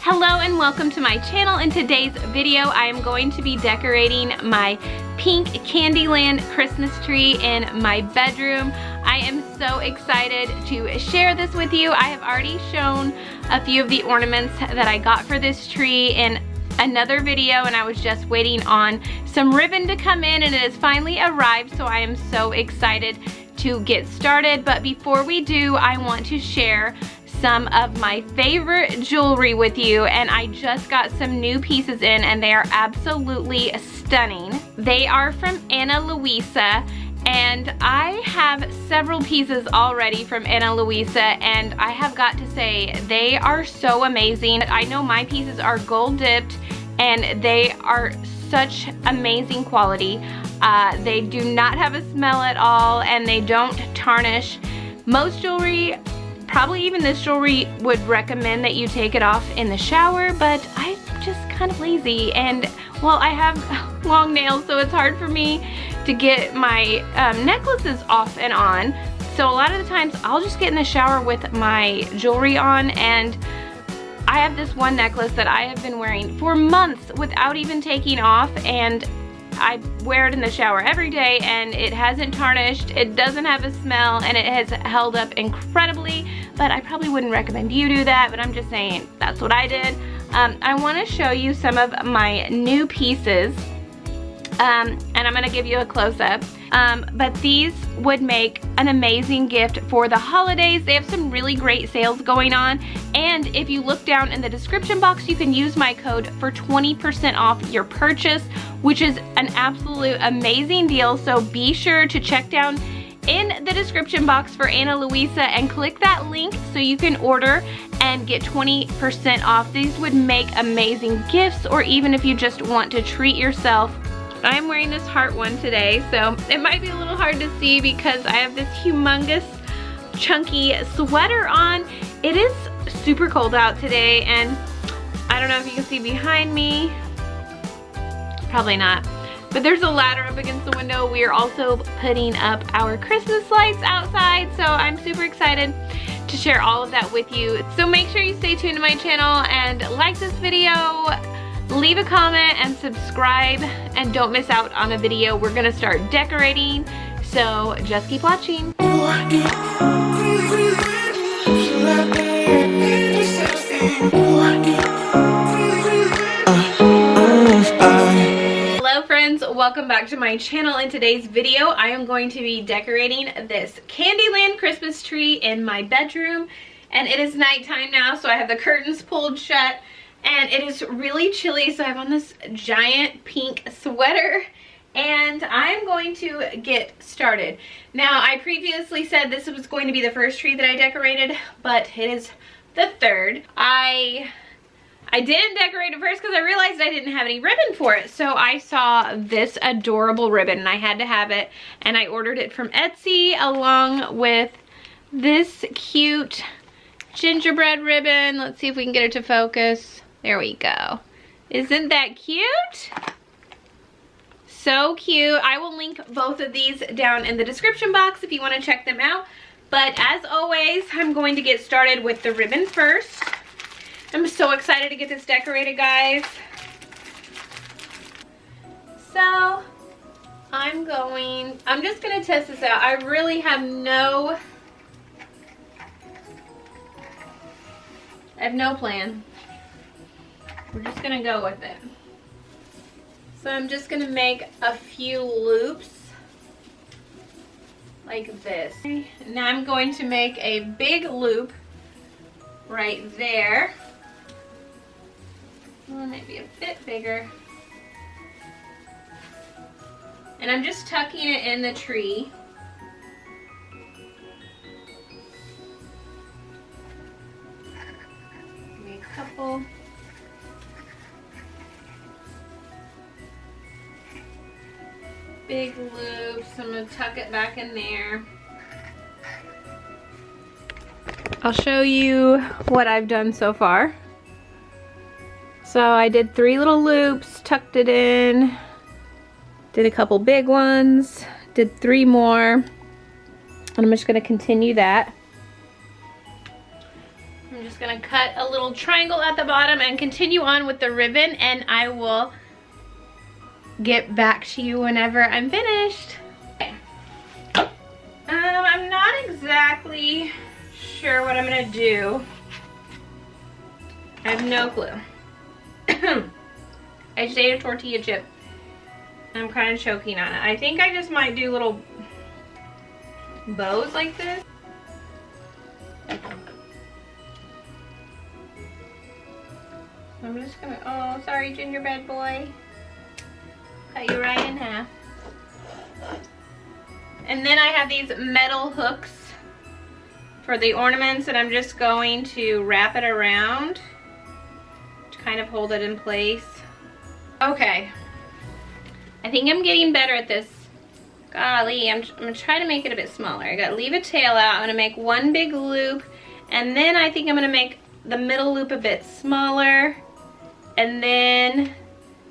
Hello and welcome to my channel. In today's video, I am going to be decorating my pink Candyland Christmas tree in my bedroom. I am so excited to share this with you. I have already shown a few of the ornaments that I got for this tree in another video, and I was just waiting on some ribbon to come in, and it has finally arrived, so I am so excited to get started. But before we do, I want to share some of my favorite jewelry with you, and I just got some new pieces in and they are absolutely stunning. They are from Ana Luisa, and I have several pieces already from Ana Luisa, and I have got to say they are so amazing. I know my pieces are gold dipped and they are such amazing quality. They do not have a smell at all and they don't tarnish. Most jewelry, probably even this jewelry, would recommend that you take it off in the shower, but I'm just kind of lazy, and well, I have long nails, so it's hard for me to get my necklaces off and on. So a lot of the times I'll just get in the shower with my jewelry on, and I have this one necklace that I have been wearing for months without even taking off, and I wear it in the shower every day and it hasn't tarnished, it doesn't have a smell, and it has held up incredibly. But I probably wouldn't recommend you do that, but I'm just saying that's what I did. I want to show you some of my new pieces, and I'm going to give you a close-up. But these would make an amazing gift for the holidays. They have some really great sales going on, and if you look down in the description box, you can use my code for 20% off your purchase, which is an absolute amazing deal. So be sure to check down in the description box for Ana Luisa and click that link so you can order and get 20% off. These would make amazing gifts, or even if you just want to treat yourself. I'm wearing this heart one today, so it might be a little hard to see because I have this humongous chunky sweater on. It is super cold out today, and I don't know if you can see behind me. Probably not. But there's a ladder up against the window. We are also putting up our Christmas lights outside, so I'm super excited to share all of that with you. So make sure you stay tuned to my channel and like this video, leave a comment, and subscribe, and don't miss out on a video. We're gonna start decorating, so just keep watching. Welcome back to my channel. In today's video, I am going to be decorating this Candyland Christmas tree in my bedroom, and it is nighttime now, so I have the curtains pulled shut, and it is really chilly, so I have on this giant pink sweater, and I'm going to get started. Now, I previously said this was going to be the first tree that I decorated, but it is the third. I didn't decorate it first because I realized I didn't have any ribbon for it. So I saw this adorable ribbon and I had to have it. And I ordered it from Etsy along with this cute gingerbread ribbon. Let's see if we can get it to focus. There we go. Isn't that cute? So cute. I will link both of these down in the description box if you want to check them out. But as always, I'm going to get started with the ribbon first. I'm so excited to get this decorated, guys. So, I'm just gonna test this out. I really have no plan. We're just gonna go with it. So I'm just gonna make a few loops like this. Now I'm going to make a big loop right there. Well, maybe a bit bigger. And I'm just tucking it in the tree. Maybe a couple. Big loops. I'm going to tuck it back in there. I'll show you what I've done so far. So I did 3 little loops, tucked it in, did a couple big ones, did 3 more, and I'm just going to continue that. I'm just gonna cut a little triangle at the bottom and continue on with the ribbon, and I will get back to you whenever I'm finished. Okay. I'm not exactly sure what I'm gonna do. I have no clue. I just ate a tortilla chip. I'm kind of choking on it. I think I just might do little bows like this. I'm just gonna, oh, sorry, gingerbread boy. Cut you right in half. And then I have these metal hooks for the ornaments, and I'm just going to wrap it around to kind of hold it in place. Okay. I think I'm getting better at this. Golly, I'm gonna try to make it a bit smaller. I gotta leave a tail out. I'm gonna make one big loop, and then I think I'm gonna make the middle loop a bit smaller, and then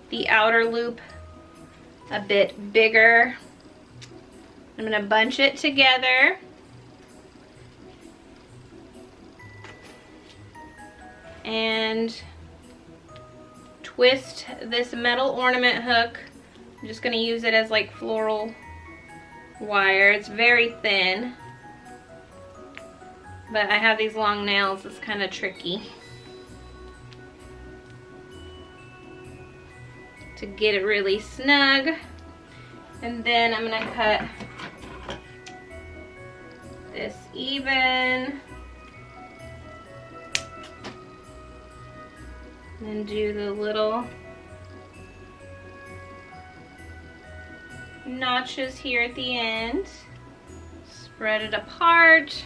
the outer loop a bit bigger. I'm gonna bunch it together. And twist this metal ornament hook. I'm just gonna use it as like floral wire. It's very thin, but I have these long nails. It's kind of tricky to get it really snug. And then I'm gonna cut this even, and do the little notches here at the end. Spread it apart.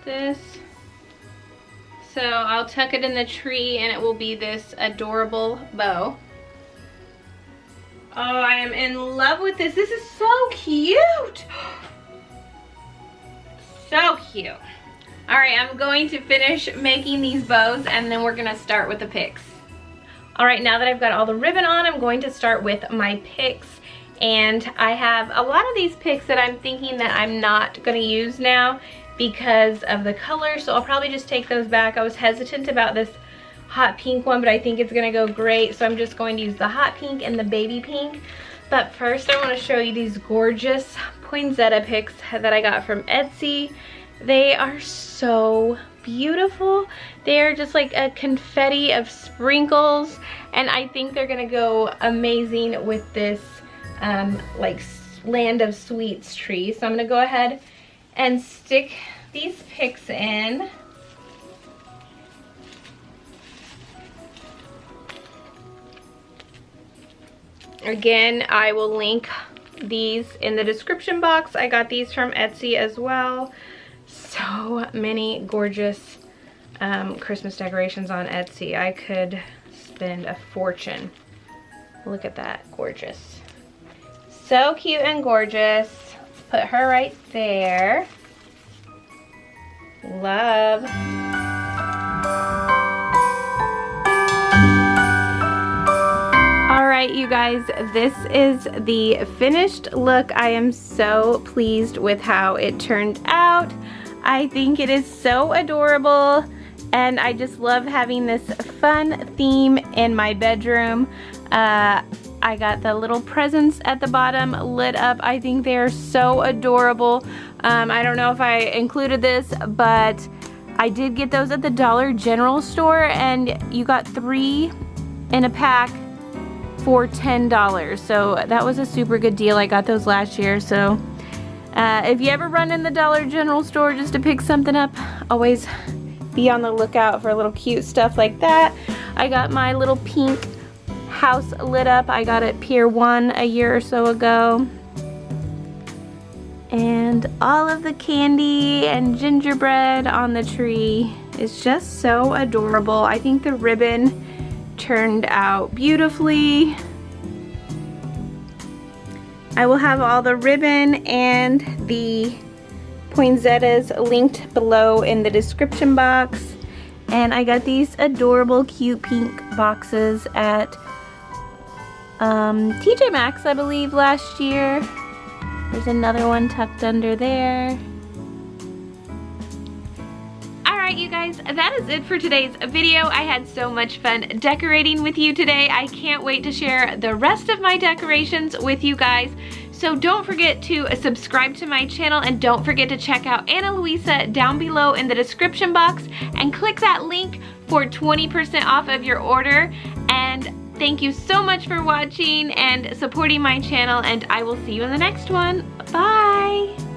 This. So I'll tuck it in the tree and it will be this adorable bow. Oh, I am in love with this. This is so cute. So cute. All right, I'm going to finish making these bows and then we're gonna start with the picks. All right, now that I've got all the ribbon on, I'm going to start with my picks. And I have a lot of these picks that I'm thinking that I'm not gonna use now because of the color, so I'll probably just take those back. I was hesitant about this hot pink one, but I think it's gonna go great, so I'm just going to use the hot pink and the baby pink. But first I wanna show you these gorgeous poinsettia picks that I got from Etsy. They are so beautiful. They're just like a confetti of sprinkles, and I think they're gonna go amazing with this like land of sweets tree. So I'm gonna go ahead and stick these picks in. Again, I will link these in the description box. I got these from Etsy as well. So many gorgeous Christmas decorations on Etsy. I could spend a fortune. Look at that, gorgeous. So cute and gorgeous. Let's put her right there. Love. All right, you guys, this is the finished look. I am so pleased with how it turned out. I think it is so adorable, and I just love having this fun theme in my bedroom. I got the little presents at the bottom lit up. I think they're so adorable. I don't know if I included this, but I did get those at the Dollar General store, and you got 3 in a pack for $10. So that was a super good deal. I got those last year. So if you ever run in the Dollar General store just to pick something up, always be on the lookout for little cute stuff like that. I got my little pink house lit up. I got it Pier 1 a year or so ago. And all of the candy and gingerbread on the tree is just so adorable. I think the ribbon turned out beautifully. I will have all the ribbon and the poinsettias linked below in the description box. And I got these adorable cute pink boxes at TJ Maxx, I believe, last year. There's another one tucked under there. guys, that is it for today's video. I had so much fun decorating with you today. I can't wait to share the rest of my decorations with you guys. So don't forget to subscribe to my channel, and don't forget to check out Ana Luisa down below in the description box and click that link for 20% off of your order. And thank you so much for watching and supporting my channel, and I will see you in the next one. Bye!